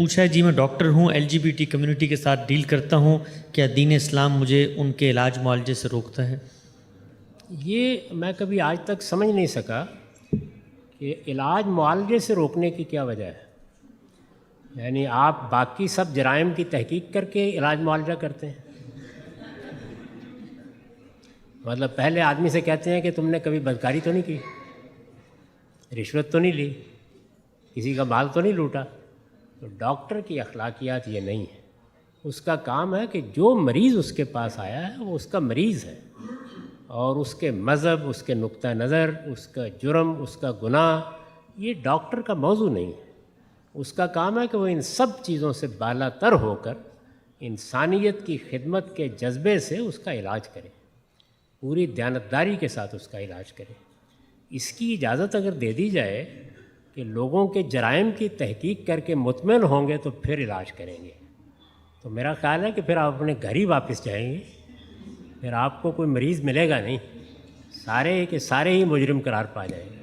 پوچھا ہے جی میں ڈاکٹر ہوں، LGBT کمیونٹی کے ساتھ ڈیل کرتا ہوں، کیا دین اسلام مجھے ان کے علاج معالجے سے روکتا ہے؟ یہ میں کبھی آج تک سمجھ نہیں سکا کہ علاج معالجے سے روکنے کی کیا وجہ ہے. یعنی آپ باقی سب جرائم کی تحقیق کر کے علاج معالجہ کرتے ہیں. مطلب پہلے آدمی سے کہتے ہیں کہ تم نے کبھی بدکاری تو نہیں کی، رشوت تو نہیں لی، کسی کا مال تو نہیں لوٹا. تو ڈاکٹر کی اخلاقیات یہ نہیں ہے. اس کا کام ہے کہ جو مریض اس کے پاس آیا ہے وہ اس کا مریض ہے، اور اس کے مذہب، اس کے نقطہ نظر، اس کا جرم، اس کا گناہ یہ ڈاکٹر کا موضوع نہیں ہے. اس کا کام ہے کہ وہ ان سب چیزوں سے بالا تر ہو کر انسانیت کی خدمت کے جذبے سے اس کا علاج کرے، پوری دیانتداری کے ساتھ اس کا علاج کرے. اس کی اجازت اگر دے دی جائے کہ لوگوں کے جرائم کی تحقیق کر کے مطمئن ہوں گے تو پھر علاج کریں گے، تو میرا خیال ہے کہ پھر آپ اپنے گھر ہی واپس جائیں گے، پھر آپ کو کوئی مریض ملے گا نہیں، سارے کے سارے ہی مجرم قرار پا جائیں گے.